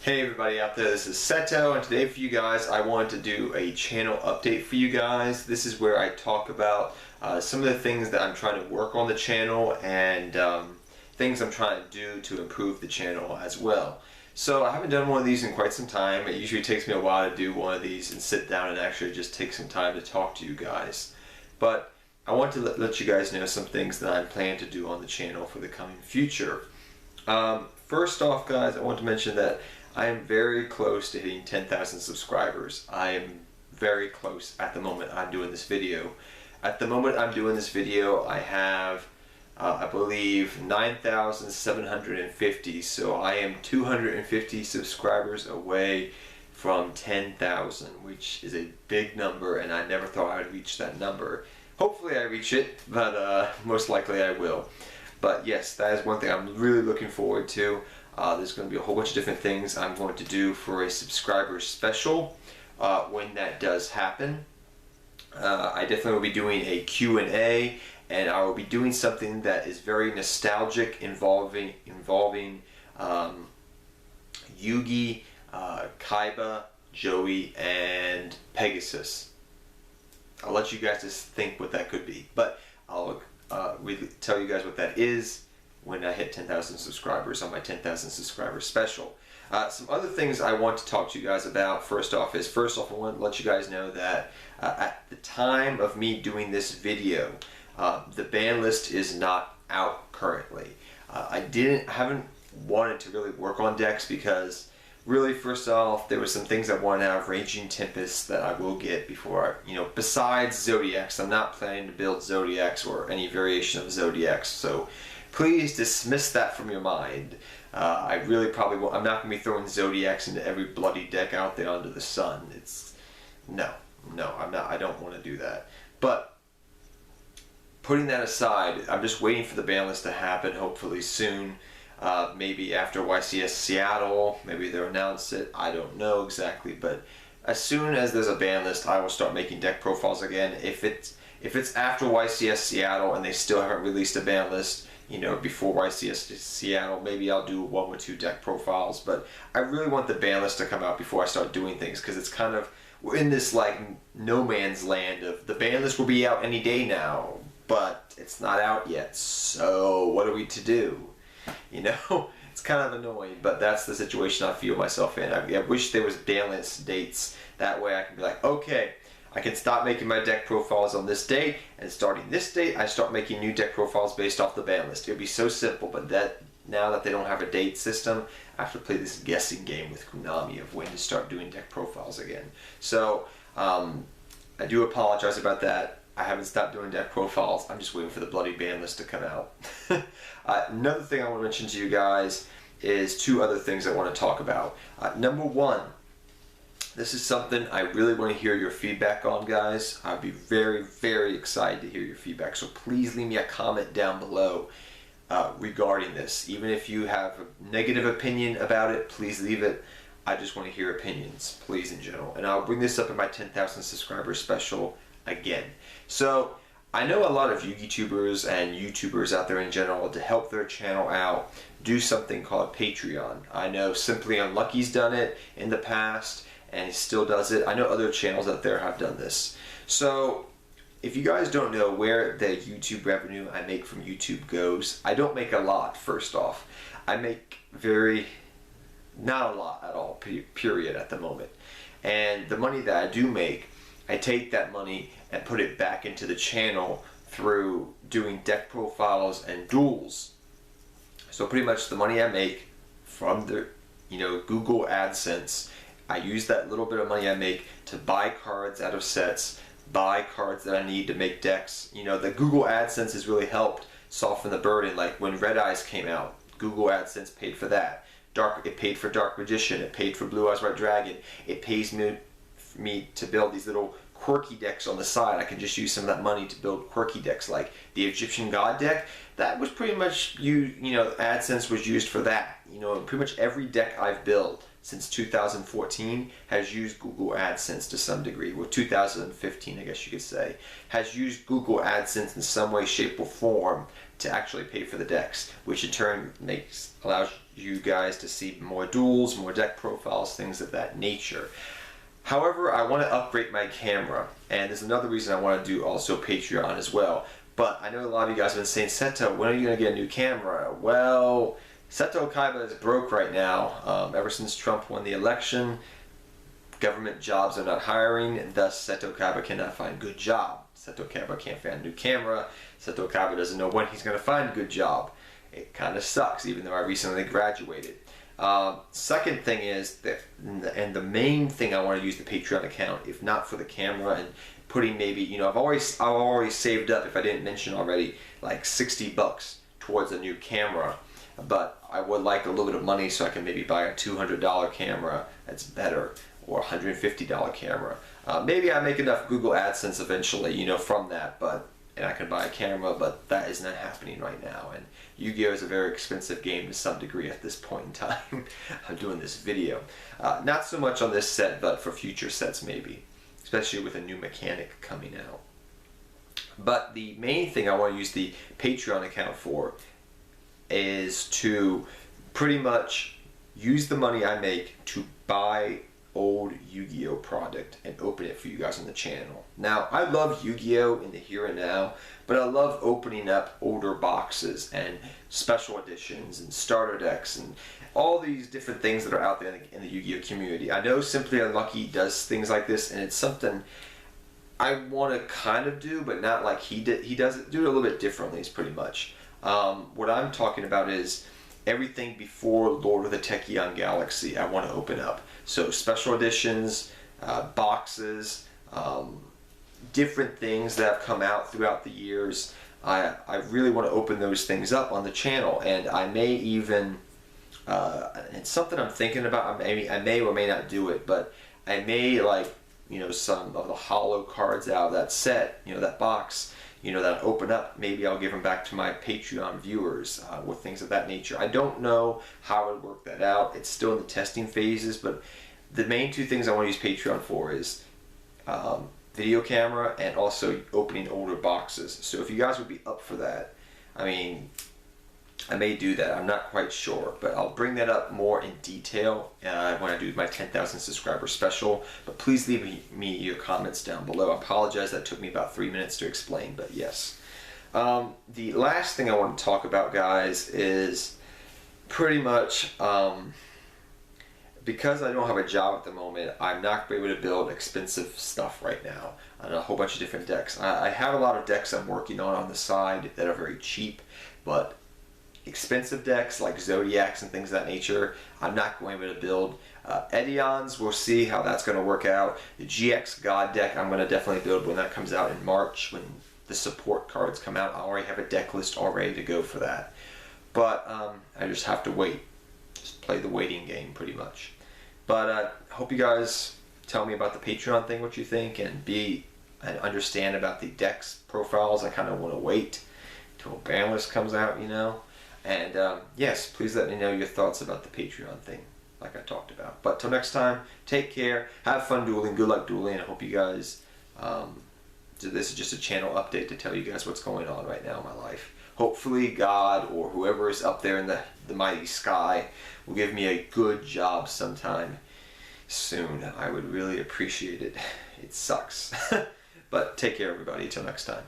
Hey everybody out there, this is Seto, and today for you guys I wanted to do a channel update for you guys. This is where I talk about some of the things that I'm trying to work on the channel and things I'm trying to do to improve the channel as well. So I haven't done one of these in quite some time. It usually takes me a while to do one of these and sit down and actually just take some time to talk to you guys. But I want to let you guys know some things that I'm planning to do on the channel for the coming future. First off, guys, I want to mention that I am very close to hitting 10,000 subscribers. I am very close at the moment I'm doing this video. At the moment I'm doing this video, I have, I believe, 9,750. So I am 250 subscribers away from 10,000, which is a big number, and I never thought I would reach that number. Hopefully I reach it, but most likely I will. But yes, that is one thing I'm really looking forward to. There's going to be a whole bunch of different things I'm going to do for a subscriber special when that does happen. I definitely will be doing a Q&A, and I will be doing something that is very nostalgic involving Yugi, Kaiba, Joey, and Pegasus. I'll let you guys just think what that could be, but I'll tell you guys what that is when I hit 10,000 subscribers on my 10,000 subscriber special. Some other things I want to talk to you guys about first off I want to let you guys know that at the time of me doing this video, the ban list is not out currently. I haven't wanted to really work on decks because really, first off, there were some things I want to have, Raging Tempest, that I will get before besides Zodiacs. I'm not planning to build Zodiacs or any variation of Zodiacs, so please dismiss that from your mind. I really probably won't. I'm not going to be throwing Zodiacs into every bloody deck out there under the sun. No, I'm not. I don't want to do that. But putting that aside, I'm just waiting for the ban list to happen, hopefully soon. Maybe after YCS Seattle, maybe they'll announce it. I don't know exactly, but as soon as there's a ban list, I will start making deck profiles again. If it's after YCS Seattle and they still haven't released a ban list, before YCS Seattle, maybe I'll do 1 or 2 deck profiles. But I really want the ban list to come out before I start doing things, because it's kind of, we're in this like no man's land of the ban list will be out any day now, but it's not out yet. So what are we to do? It's kind of annoying, but that's the situation I feel myself in. I wish there was ban list dates. That way I can be like, okay, I can stop making my deck profiles on this date, and starting this date, I start making new deck profiles based off the ban list. It would be so simple, but now that they don't have a date system, I have to play this guessing game with Konami of when to start doing deck profiles again. So, I do apologize about that. I haven't stopped doing deck profiles. I'm just waiting for the bloody ban list to come out. Another thing I want to mention to you guys is 2 other things I want to talk about. Number 1, this is something I really want to hear your feedback on, guys. I'd be very, very excited to hear your feedback. So please leave me a comment down below regarding this. Even if you have a negative opinion about it, please leave it. I just want to hear opinions, please, in general. And I'll bring this up in my 10,000 subscribers special again. So I know a lot of YouTubers and YouTubers out there in general, to help their channel out, do something called Patreon. I know Simply Unlucky's done it in the past, and he still does it. I know other channels out there have done this. So if you guys don't know where the YouTube revenue I make from YouTube goes, I don't make a lot, first off. I make not a lot at all, period, at the moment. And the money that I do make, I take that money and put it back into the channel through doing deck profiles and duels. So pretty much the money I make from the Google AdSense, I use that little bit of money I make to buy cards out of sets, buy cards that I need to make decks. The Google AdSense has really helped soften the burden. Like when Red Eyes came out, Google AdSense paid for that. It paid for Dark Magician, it paid for Blue Eyes White Dragon. It pays me to build these little quirky decks on the side. I can just use some of that money to build quirky decks, like the Egyptian God deck. That was pretty much AdSense was used for that. Pretty much every deck I've built since 2014 has used Google AdSense to some degree. Well, 2015, I guess you could say, has used Google AdSense in some way, shape, or form to actually pay for the decks, which in turn allows you guys to see more duels, more deck profiles, things of that nature. However, I want to upgrade my camera, and there's another reason I want to do also Patreon as well. But I know a lot of you guys have been saying, Seto, when are you going to get a new camera? Well, Seto Kaiba is broke right now. Ever since Trump won the election, government jobs are not hiring, and thus Seto Kaiba cannot find a good job. Seto Kaiba can't find a new camera. Seto Kaiba doesn't know when he's going to find a good job. It kind of sucks, even though I recently graduated. Second thing is that, and the main thing I want to use the Patreon account, if not for the camera and putting maybe, you know, I've already saved up, if I didn't mention already, like $60 towards a new camera. But I would like a little bit of money so I can maybe buy a $200 camera that's better, or a $150 camera. Maybe I make enough Google AdSense eventually, you know, from that, and I can buy a camera, but that is not happening right now. And Yu-Gi-Oh! Is a very expensive game to some degree at this point in time. I'm doing this video. Not so much on this set, but for future sets maybe, especially with a new mechanic coming out. But the main thing I want to use the Patreon account for is to pretty much use the money I make to buy old Yu-Gi-Oh! Product and open it for you guys on the channel. Now, I love Yu-Gi-Oh! In the here and now, but I love opening up older boxes and special editions and starter decks and all these different things that are out there in the Yu-Gi-Oh! Community. I know Simply Unlucky does things like this, and it's something I want to kind of do, but not like he did. He does it, do it a little bit differently, is pretty much. What I'm talking about is everything before Lord of the Tachyon Galaxy I want to open up. So special editions, boxes, different things that have come out throughout the years. I really want to open those things up on the channel, and I may even, it's something I'm thinking about, I may or may not do it, but I may, like, you know, some of the holo cards out of that set, you know, that box, you know, that I open up, maybe I'll give them back to my Patreon viewers with things of that nature. I don't know how I would work that out. It's still in the testing phases, but the main two things I want to use Patreon for is video camera and also opening older boxes. So if you guys would be up for that, I mean, I may do that. I'm not quite sure, but I'll bring that up more in detail when I do my 10,000 subscriber special. But please leave me your comments down below. I apologize that took me about 3 minutes to explain, but yes. The last thing I want to talk about, guys, is pretty much because I don't have a job at the moment, I'm not able to build expensive stuff right now on a whole bunch of different decks. I have a lot of decks I'm working on the side that are very cheap, but expensive decks like Zodiacs and things of that nature, I'm not going to be able to build. Edeons, we'll see how that's going to work out. The GX God deck, I'm going to definitely build when that comes out in March, when the support cards come out. I already have a deck list all ready to go for that. But I just have to wait. Just play the waiting game pretty much. But I hope you guys tell me about the Patreon thing, what you think, and understand about the decks profiles. I kind of want to wait until Banlist comes out, you know. And yes, please let me know your thoughts about the Patreon thing, like I talked about. But till next time, take care, have fun dueling, good luck dueling. I hope you guys, this is just a channel update to tell you guys what's going on right now in my life. Hopefully God or whoever is up there in the mighty sky will give me a good job sometime soon. I would really appreciate it. It sucks. But take care, everybody. Till next time.